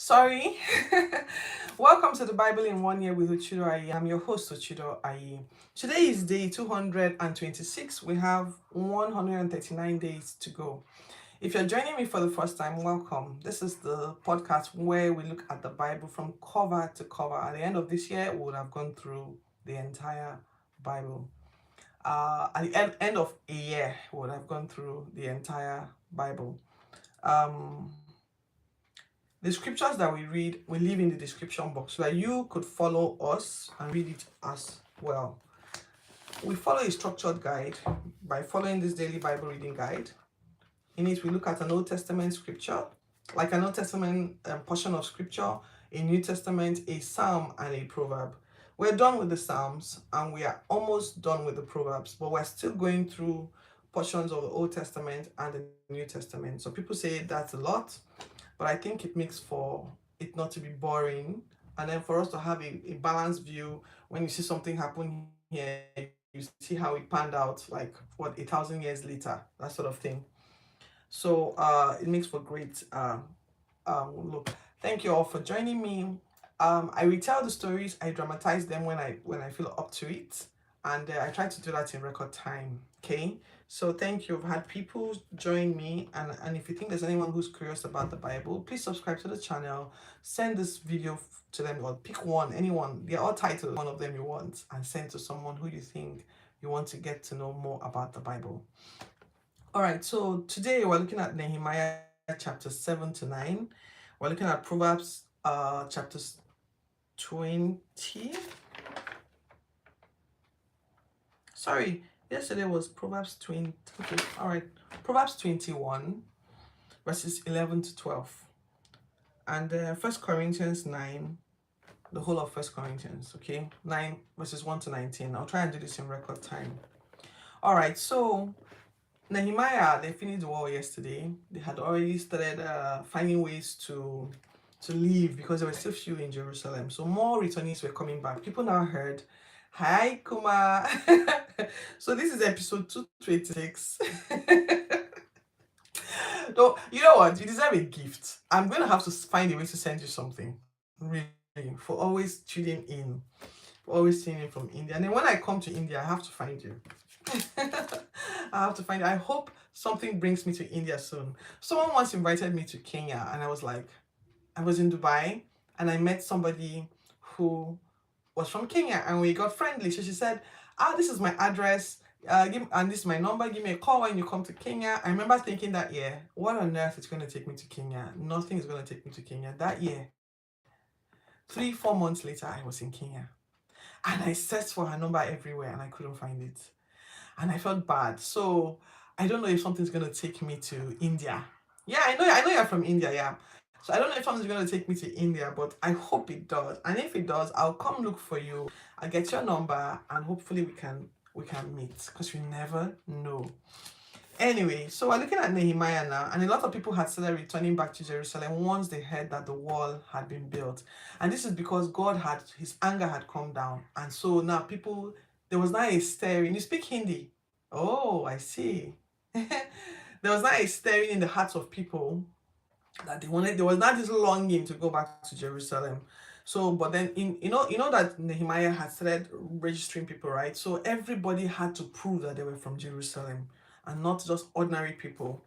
Sorry. Welcome to the Bible in 1 Year with Uchido Ayi. I'm your host, Uchido Ayi. Today is day 226. We have 139 days to go. If you're joining me for the first time, welcome. This is the podcast where we look at the Bible from cover to cover. At the end of this year, we would have gone through the entire Bible. At the end of a year, we would have gone through the entire Bible. Um, the scriptures that we read, we leave in the description box so that you could follow us and read it as well. We follow a structured guide by following this daily Bible reading guide. In it, we look at an Old Testament scripture, like an Old Testament portion of scripture, a New Testament, a Psalm, and a Proverb. We're done with the Psalms and we are almost done with the Proverbs, but we're still going through portions of the Old Testament and the New Testament. So people say that's a lot, but I think it makes for it not to be boring, and then for us to have a balanced view. When you see something happen here, you see how it panned out, like what, 1,000 years later, that sort of thing. So it makes for great look. Thank you all for joining me. I retell the stories, I dramatize them when I feel up to it, and I try to do that in record time. Okay, so thank you. I've had people join me, and if you think there's anyone who's curious about the Bible, please subscribe to the channel, send this video to them, or pick one, anyone, they're all titled, one of them you want, and send to someone who you think you want to get to know more about the Bible. All right, so today we're looking at Nehemiah chapters 7 to 9. We're looking at Proverbs chapters 20. Sorry, yesterday was Proverbs 20. Okay, all right. Proverbs 21, verses 11 to 12. And 1 Corinthians 9, the whole of 1 Corinthians, okay? 9, verses 1 to 19. I'll try and do this in record time. All right, so Nehemiah, they finished the war yesterday. They had already started finding ways to leave because there were still few in Jerusalem. So more returnees were coming back. People now heard, hi, Kuma. So this is episode 226. No, you know what? You deserve a gift. I'm going to have to find a way to send you something. Really, for always tuning in. For always tuning in from India. And then when I come to India, I have to find you. I have to find it. I hope something brings me to India soon. Someone once invited me to Kenya, and I was like, I was in Dubai, and I met somebody who was from Kenya, and we got friendly. So she said, this is my address, and this is my number. Give me a call when you come to Kenya. I remember thinking that year, what on earth is going to take me to Kenya? Nothing is going to take me to Kenya. That year, 3-4 months later, I was in Kenya, and I searched for her number everywhere, and I couldn't find it. And I felt bad. So I don't know if something's gonna take me to India. Yeah, I know you're from India, yeah. So I don't know if something's gonna take me to India, but I hope it does. And if it does, I'll come look for you. I'll get your number, and hopefully we can meet, because you never know. Anyway, so we're looking at Nehemiah now, and a lot of people had started returning back to Jerusalem once they heard that the wall had been built. And this is because his anger had come down. And so now there was now a stirring. You speak Hindi? Oh, I see. There was now a stirring in the hearts of people that there was not this longing to go back to Jerusalem. So, but then you know that Nehemiah had started registering people, right? So everybody had to prove that they were from Jerusalem and not just ordinary people.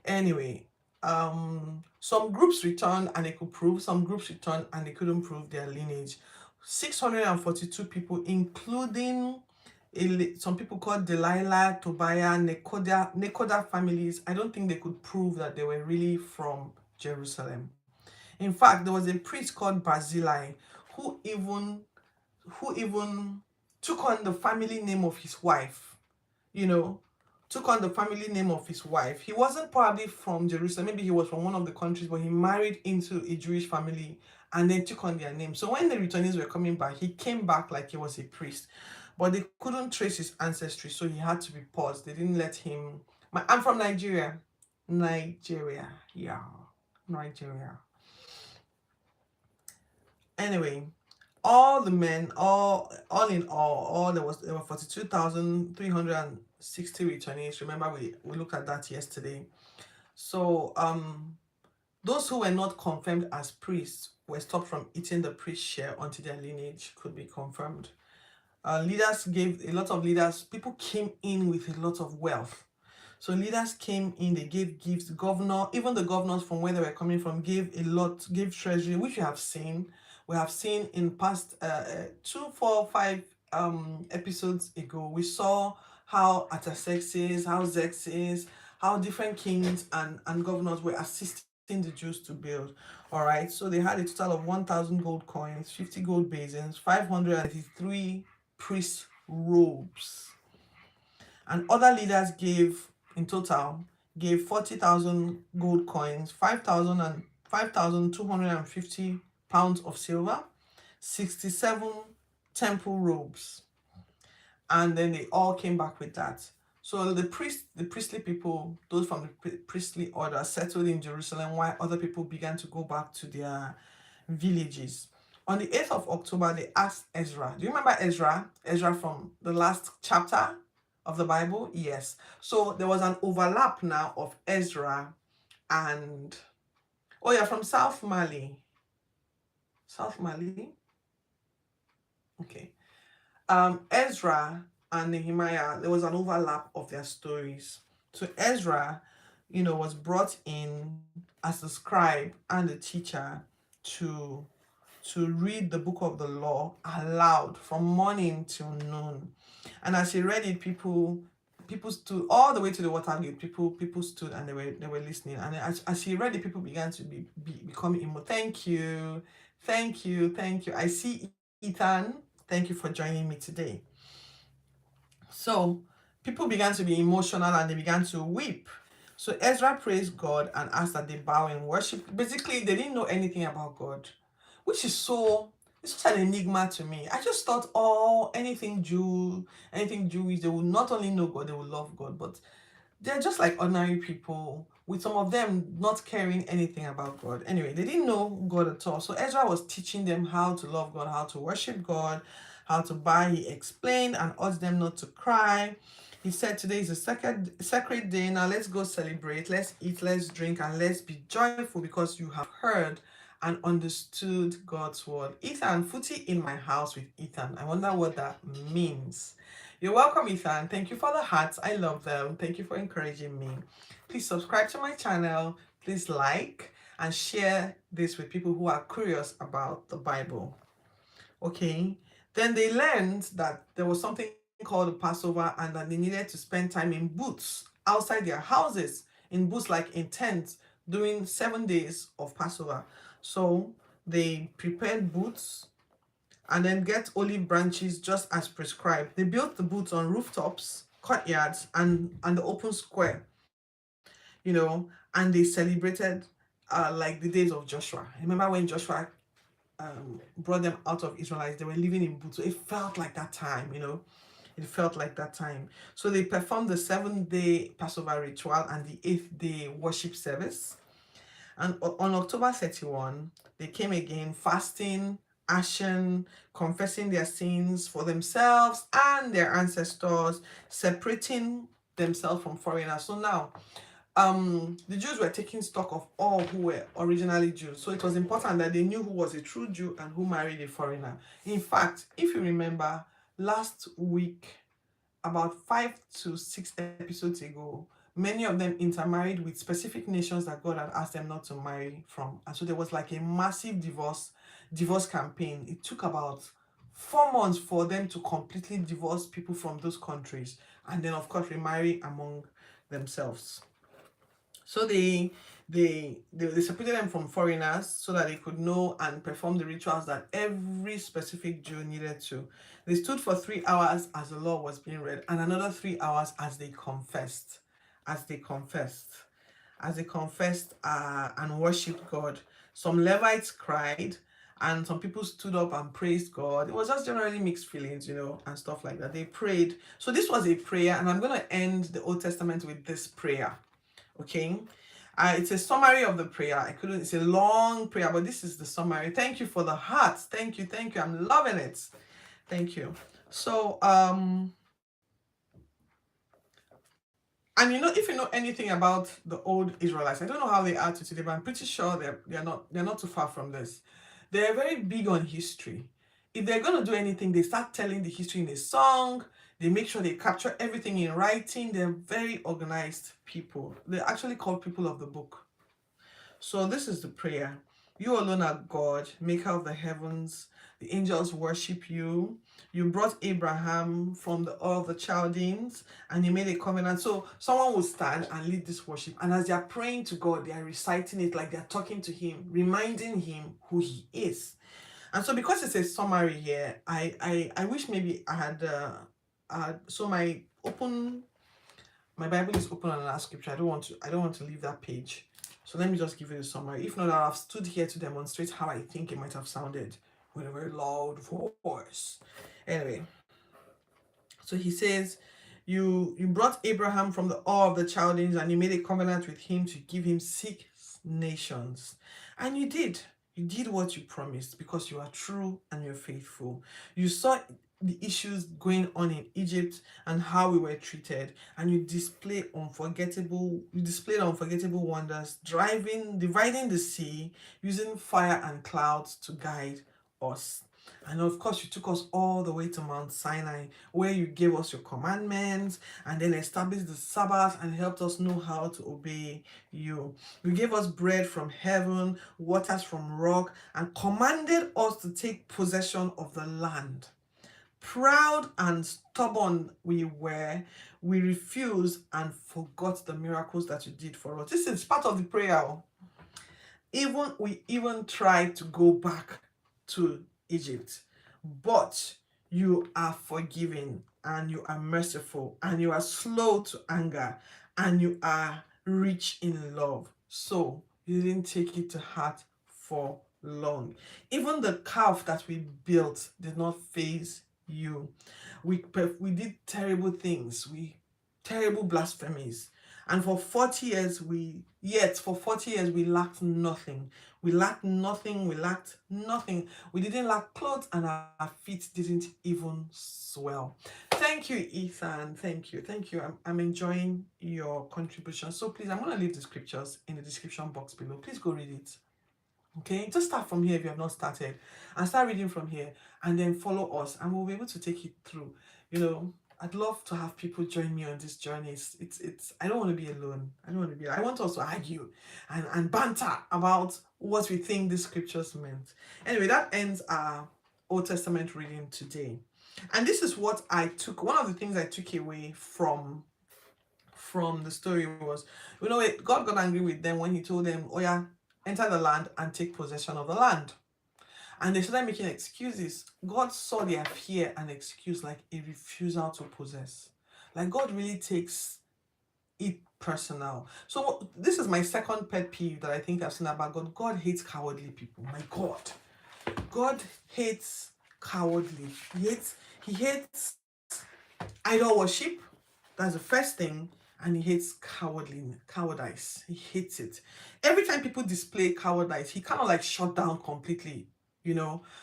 Anyway, some groups returned and they could prove, some groups returned and they couldn't prove their lineage. 642 people, including some people called Delilah, Tobiah, Nekoda families. I don't think they could prove that they were really from Jerusalem. In fact, there was a priest called Barzillai who even took on the family name of his wife. Took on the family name of his wife. He wasn't probably from Jerusalem. Maybe he was from one of the countries, but he married into a Jewish family and then took on their name. So when the returnees were coming back, he came back like he was a priest, but they couldn't trace his ancestry, so he had to be paused. They didn't let him. I'm from Nigeria. Yeah, Nigeria. Anyway, all the men, all in all, there were 42,360 returnees. Remember, we looked at that yesterday. So Those who were not confirmed as priests were stopped from eating the priest share until their lineage could be confirmed. Leaders gave a lot of leaders, people came in with a lot of wealth. So leaders came in, they gave gifts. Governor, even the governors from where they were coming from, gave a lot, gave treasury, which we have seen. We have seen in past 2, 4, 5 episodes ago. We saw how Artaxerxes, how Xerxes, how different kings and governors were assisting the Jews to build. All right, so they had a total of 1,000 gold coins, 50 gold basins, 583 priest robes. And other leaders gave, in total, gave 40,000 gold coins, 5,250 pounds of silver, 67 temple robes. And then they all came back with that. So the priestly people, those from the priestly order, settled in Jerusalem while other people began to go back to their villages. On the 8th of October, they asked Ezra. Do you remember Ezra? Ezra from the last chapter of the Bible? Yes. So there was an overlap now of Ezra and, oh yeah, from South Mali. South Mali? Okay. Ezra and Nehemiah, there was an overlap of their stories. So Ezra, was brought in as the scribe and the teacher to read the book of the law aloud from morning till noon. And as he read it, people stood all the way to the water gate. People stood and they were listening. And as he read it, people began to become emo. Thank you. I see Ethan. Thank you for joining me today. So people began to be emotional and they began to weep. So Ezra praised God and asked that they bow in worship. Basically, they didn't know anything about God, which is it's such an enigma to me. I just thought, anything Jewish, they will not only know God, they will love God, but they're just like ordinary people, with some of them not caring anything about God. Anyway, they didn't know God at all. So Ezra was teaching them how to love God, how to worship God, how to buy. He explained and urged them not to cry. He said, today is a sacred day. Now let's go celebrate. Let's eat, let's drink, and let's be joyful because you have heard and understood God's word. Ethan, footy in my house with Ethan. I wonder what that means. You're welcome, Ethan. Thank you for the hearts. I love them. Thank you for encouraging me. Please subscribe to my channel. Please like and share this with people who are curious about the Bible. Okay. Then they learned that there was something called the Passover and that they needed to spend time in booths outside their houses, in booths like in tents, during 7 days of Passover. So they prepared booths and then get olive branches just as prescribed. They built the booths on rooftops, courtyards, and the open square, and they celebrated like the days of Joshua. Remember when Joshua brought them out of Israelites, they were living in booths. So it felt like that time, It felt like that time. So they performed the 7-day Passover ritual and the 8th-day worship service. And on October 31, they came again fasting, ashen, confessing their sins for themselves and their ancestors, separating themselves from foreigners. So now, the Jews were taking stock of all who were originally Jews. So it was important that they knew who was a true Jew and who married a foreigner. In fact, if you remember, last week, about 5 to 6 episodes ago, many of them intermarried with specific nations that God had asked them not to marry from. And so there was like a massive divorce campaign. It took about 4 months for them to completely divorce people from those countries and then of course remarry among themselves. So they separated them from foreigners so that they could know and perform the rituals that every specific Jew needed to. They stood for 3 hours as the law was being read and another 3 hours as they confessed. And worshipped God. Some Levites cried and some people stood up and praised God. It was just generally mixed feelings, and stuff like that. They prayed. So this was a prayer, and I'm going to end the Old Testament with this prayer. Okay. It's a summary of the prayer. It's a long prayer, but this is the summary. Thank you for the hearts. Thank you. I'm loving it. Thank you. So, And if you know anything about the old Israelites, I don't know how they are to today, but I'm pretty sure they're not too far from this. They're very big on history. If they're gonna do anything, they start telling the history in a song. They make sure they capture everything in writing. They're very organized people. They're actually called people of the book. So this is the prayer. You alone are God, maker of the heavens. The angels worship you. You brought Abraham from the Ur of the Chaldeans and he made a covenant. So someone will stand and lead this worship. And as they are praying to God, they are reciting it like they're talking to him, reminding him who he is. And so because it's a summary here, I wish maybe I had so my Bible is open on another scripture. I don't want to leave that page. So let me just give you a summary. If not, I'll have stood here to demonstrate how I think it might have sounded with a very loud voice. Anyway, so he says, you brought Abraham from the Ur of the Chaldeans and you made a covenant with him to give him 6 nations. And you did. You did what you promised because you are true and you're faithful. You saw the issues going on in Egypt and how we were treated, and you displayed unforgettable wonders, dividing the sea, using fire and clouds to guide us. And of course, you took us all the way to Mount Sinai, where you gave us your commandments and then established the Sabbath and helped us know how to obey you. You gave us bread from heaven, waters from rock, and commanded us to take possession of the land. Proud and stubborn we were, we refused and forgot the miracles that you did for us. This is part of the prayer. We even tried to go back to Egypt, but you are forgiving and you are merciful and you are slow to anger and you are rich in love. So you didn't take it to heart for long. Even the calf that we built did not faze you. We did terrible things, terrible blasphemies. And for 40 years we lacked nothing. We lacked nothing. We didn't lack clothes and our feet didn't even swell. Thank you, Ethan. Thank you. I'm enjoying your contribution. So please, I'm going to leave the scriptures in the description box below. Please go read it. Okay, just start from here if you have not started, and start reading from here, and then follow us, and we'll be able to take it through. I'd love to have people join me on this journey. It's I don't want to be alone. I want us to argue and banter about what we think the scriptures meant. Anyway, that ends our Old Testament reading today. And this is what I took. One of the things I took away from the story was, God got angry with them when he told them, oh yeah, enter the land and take possession of the land. And they started making excuses. God saw their fear and excuse like a refusal to possess. Like God really takes it personal. So this is my second pet peeve that I think I've seen about God. God hates cowardly people. My God. God hates cowardly. He hates idol worship. That's the first thing. And he hates cowardice. He hates it. Every time people display cowardice, he kind of like shut down completely.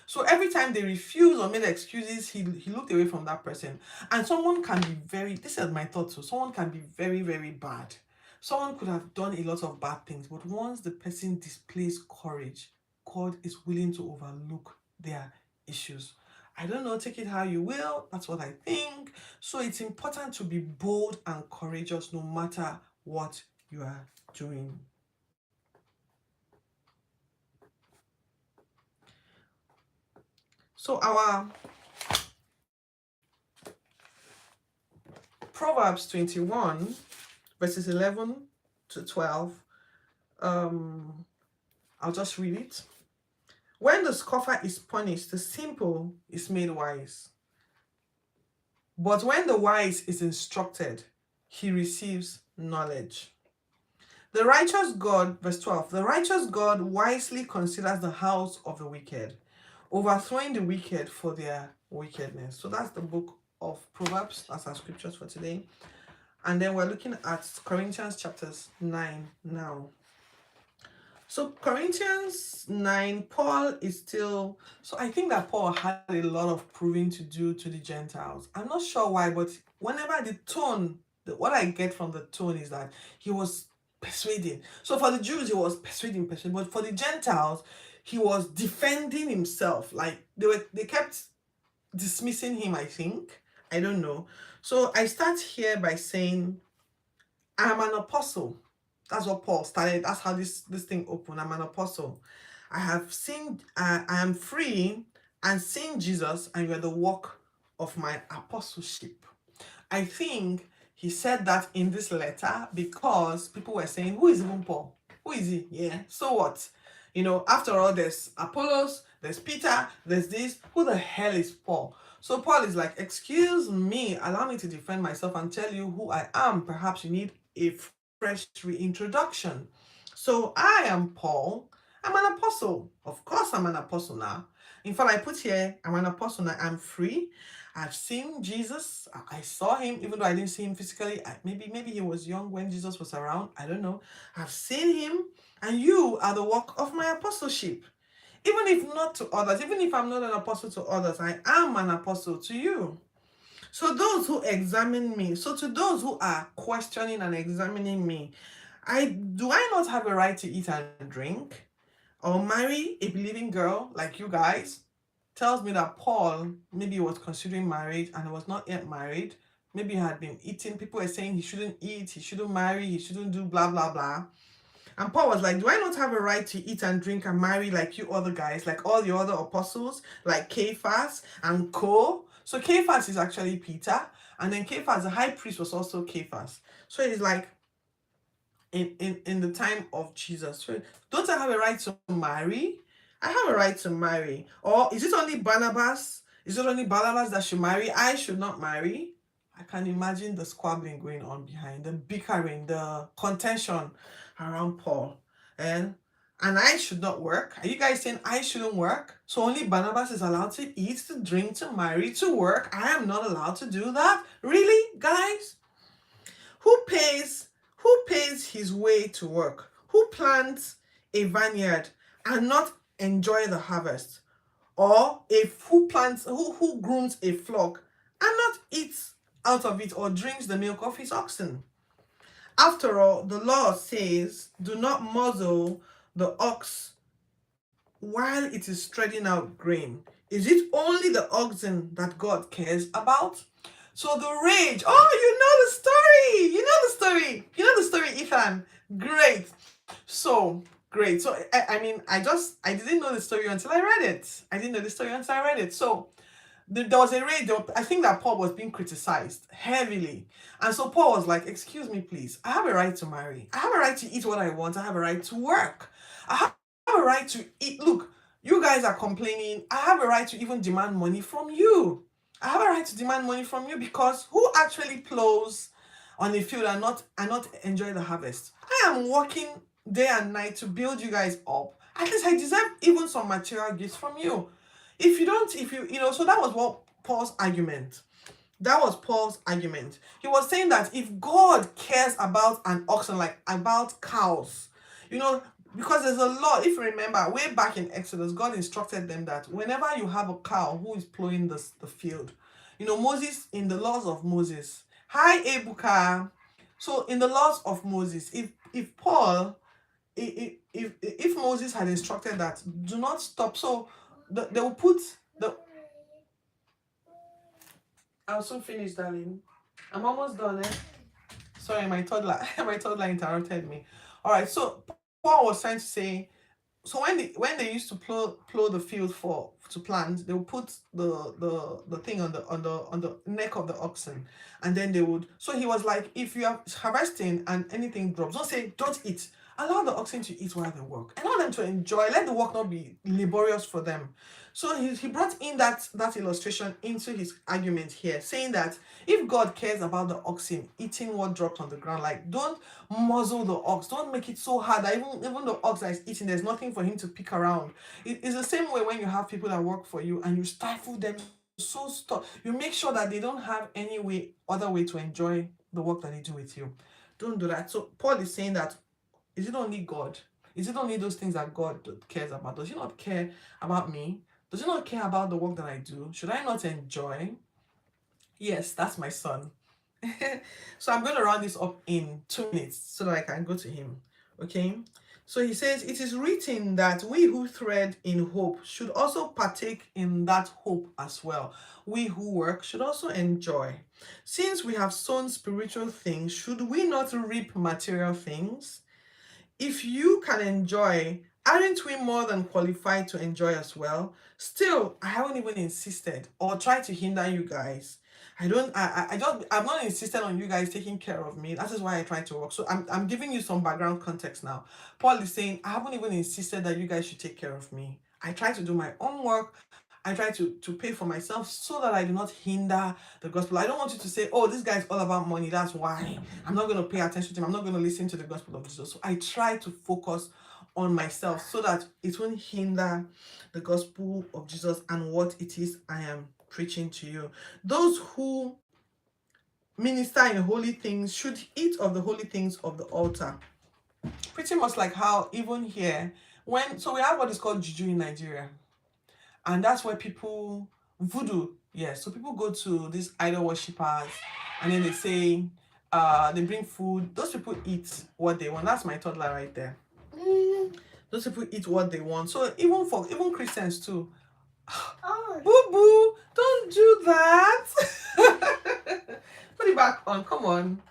So every time they refuse or made excuses, he looked away from that person. And someone can be this is my thought, so someone can be very, very bad. Someone could have done a lot of bad things, but once the person displays courage, God is willing to overlook their issues. I don't know, take it how you will. That's what I think. So it's important to be bold and courageous no matter what you are doing. So our Proverbs 21, verses 11 to 12, I'll just read it. When the scoffer is punished, the simple is made wise. But when the wise is instructed, he receives knowledge. The righteous God, verse 12, the righteous God wisely considers the house of the wicked, overthrowing the wicked for their wickedness. So that's the book of Proverbs. That's our scriptures for today. And then we're looking at Corinthians chapters 9 now. So Corinthians 9, Paul is still... So I think that Paul had a lot of proving to do to the Gentiles. I'm not sure why, but whenever the tone what I get from the tone is that he was persuading. So for the Jews, he was persuading, but for the Gentiles, he was defending himself. Like they kept dismissing him, I think. I don't know. So I start here by saying, I'm an apostle. That's what Paul started. That's how this thing opened. I'm an apostle. I have seen, I am free and seen Jesus, and you are the work of my apostleship. I think he said that in this letter because people were saying, who is even Paul? Who is he? Yeah, so what? After all, there's Apollos, there's Peter, there's this. Who the hell is Paul? So Paul is like, excuse me, allow me to defend myself and tell you who I am. Perhaps you need a fresh reintroduction. So I am Paul. I'm an apostle. Of course, I'm an apostle now. In fact, I put here, I'm an apostle now. I'm free. I've seen Jesus. I saw him, even though I didn't see him physically. Maybe he was young when Jesus was around. I don't know. I've seen him, and you are the work of my apostleship. Even if not to others, even if I'm not an apostle to others, I am an apostle to you. So those who examine me, so to those who are questioning and examining me, do I not have a right to eat and drink or marry a believing girl like you guys? Tells me that Paul maybe was considering marriage and was not yet married. Maybe he had been eating. People were saying he shouldn't eat, he shouldn't marry, he shouldn't do blah, blah, blah. And Paul was like, do I not have a right to eat and drink and marry like you other guys, like all the other apostles, like Cephas and co? So Cephas is actually Peter. And then Cephas, the high priest, was also Cephas. So he's like, in the time of Jesus, so don't I have a right to marry? I have a right to marry. Or is it only Barnabas? Is it only Barnabas that should marry? I should not marry? I can imagine the squabbling going on behind, the bickering, the contention around Paul. And I should not work. Are you guys saying I shouldn't work? So only Barnabas is allowed to eat, to drink, to marry, to work. I am not allowed to do that? Really, guys? Who pays his way to work? Who plants a vineyard and not enjoy the harvest? Or who grooms a flock and not eats out of it or drinks the milk of his oxen? After all, the law says, do not muzzle the ox while it is treading out grain. Is it only the oxen that God cares about? So the rage, oh, you know the story, Ethan. Great. So great. So I didn't know the story until I read it. So there was a rage. I think that Paul was being criticized heavily. And so Paul was like, excuse me, please. I have a right to marry. I have a right to eat what I want. I have a right to work. I have a right to eat. Look, you guys are complaining. I have a right to even demand money from you. I have a right to demand money from you because who actually plows on a field and not enjoy the harvest? I am working day and night to build you guys up. At least I deserve even some material gifts from you. So that was what Paul's argument. That was Paul's argument. He was saying that if God cares about an oxen, like about cows, because there's a law, if you remember, way back in Exodus, God instructed them that whenever you have a cow who is plowing the field, Moses, in the laws of Moses, hi Ebuka. So in the laws of Moses, if Paul, if Moses had instructed that, do not stop, so they will put the... I'll soon finish, darling. I'm almost done, eh? Sorry, my toddler interrupted me. All right, so Paul was trying to say, so when they used to plow the field to plant, they would put the thing on the neck of the oxen, and then they would. So he was like, if you are harvesting and anything drops, don't say don't eat. Allow the oxen to eat while they work. Allow them to enjoy. Let the work not be laborious for them. So he brought in that illustration into his argument here, saying that if God cares about the oxen eating what dropped on the ground, like don't muzzle the ox, don't make it so hard that even the ox that is eating, there's nothing for him to pick around. It's the same way when you have people that work for you and you stifle them, so stop. You make sure that they don't have any other way to enjoy the work that they do with you. Don't do that. So Paul is saying that, is it only God? Is it only those things that God cares about? Does he not care about me? Does he not care about the work that I do? Should I not enjoy? Yes, that's my son. So I'm going to round this up in 2 minutes so that I can go to him. Okay. So he says, it is written that we who thread in hope should also partake in that hope as well. We who work should also enjoy. Since we have sown spiritual things, should we not reap material things? If you can enjoy, aren't we more than qualified to enjoy as well? Still, I haven't even insisted or tried to hinder you guys. I'm not insistent on you guys taking care of me. That is why I try to work. So I'm giving you some background context now. Paul is saying, I haven't even insisted that you guys should take care of me. I try to do my own work. I try to pay for myself so that I do not hinder the gospel. I don't want you to say, oh, this guy is all about money. That's why I'm not going to pay attention to him. I'm not going to listen to the gospel of Jesus. So I try to focus on myself so that it won't hinder the gospel of Jesus and what it is I am preaching to you. Those who minister in holy things should eat of the holy things of the altar. Pretty much like how even here, so we have what is called juju in Nigeria. And that's where people, voodoo, yes. So people go to these idol worshippers and then they say, they bring food. Those people eat what they want. That's my toddler right there. Those people eat what they want. So even Christians too. Oh. Boo boo, don't do that. Put it back on. Come on.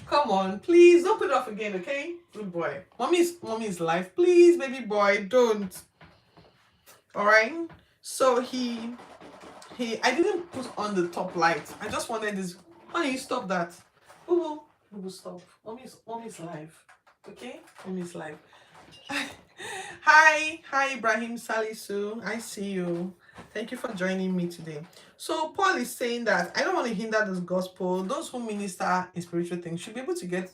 Come on, please don't put it off again, okay? Good boy. Mommy's life. Please, baby boy, don't. All right. So I didn't put on the top light. I just wanted this. Honey, stop that. Boo boo, stop. Mommy's live. Okay, mommy's live. Hi Ibrahim Salisu. I see you. Thank you for joining me today. So Paul is saying that I don't want to hinder this gospel. Those who minister in spiritual things should be able to get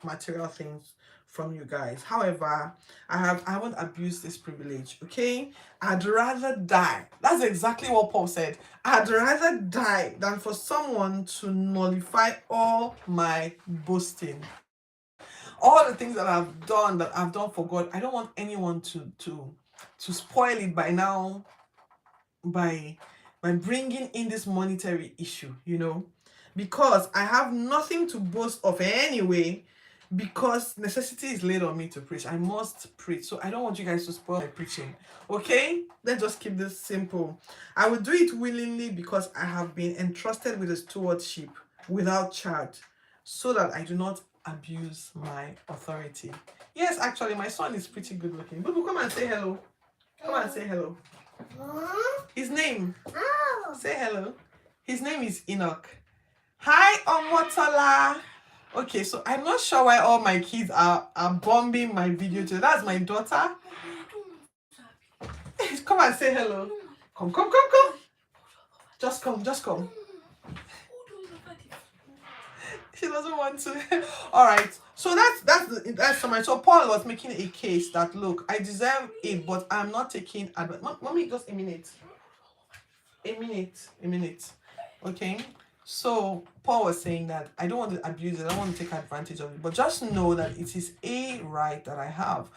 material things from you guys. However, I haven't abused this privilege. Okay, I'd rather die. That's exactly what Paul said. I'd rather die than for someone to nullify all my boasting, all the things that I've done for God. I don't want anyone to spoil it by now, by bringing in this monetary issue, because I have nothing to boast of anyway, because necessity is laid on me to preach. I must preach. So I don't want you guys to spoil my preaching. Okay? Let's just keep this simple. I will do it willingly because I have been entrusted with a stewardship without charge, so that I do not abuse my authority. Yes, actually, my son is pretty good looking. Boo, come and say hello. Come and say hello. His name. Say hello. His name is Enoch. Hi, Omotola. Okay, so I'm not sure why all my kids are bombing my video today. That's my daughter. Come and say hello. Come. Just come. She doesn't want to. All right. So that's something. So Paul was making a case that, look, I deserve it, but I'm not taking advantage. Mommy, just a minute. A minute. Okay. So Paul was saying that I don't want to abuse it. I don't want to take advantage of it. But just know that it is a right that I have.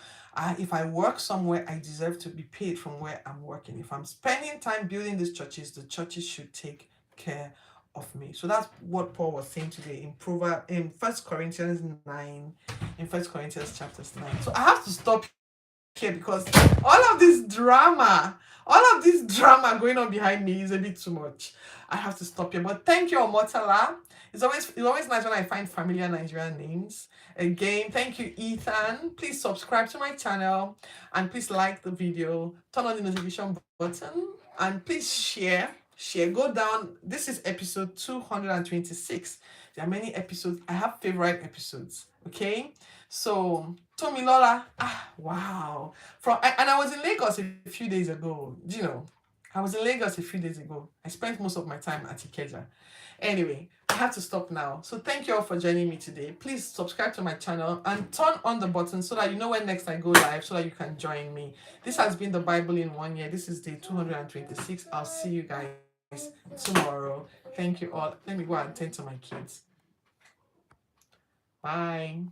If I work somewhere, I deserve to be paid from where I'm working. If I'm spending time building these churches, the churches should take care of me. So that's what Paul was saying today in 1 Corinthians 9, in 1 Corinthians chapter 9. So I have to stop here because all of this drama going on behind me is a bit too much. I have to stop here. But thank you, Omotala. It's always nice when I find familiar Nigerian names. Again, thank you, Ethan. Please subscribe to my channel and please like the video, turn on the notification button, and please share, go down. This is episode 226. There are many episodes. I have favorite episodes. Okay, so Tomilola, wow. And I was in Lagos a few days ago. Do you know? I was in Lagos a few days ago. I spent most of my time at Ikeja. Anyway, I have to stop now. So thank you all for joining me today. Please subscribe to my channel and turn on the button so that you know when next I go live, so that you can join me. This has been the Bible in 1 year. This is day 226. I'll see you guys tomorrow. Thank you all. Let me go and attend to my kids. Bye.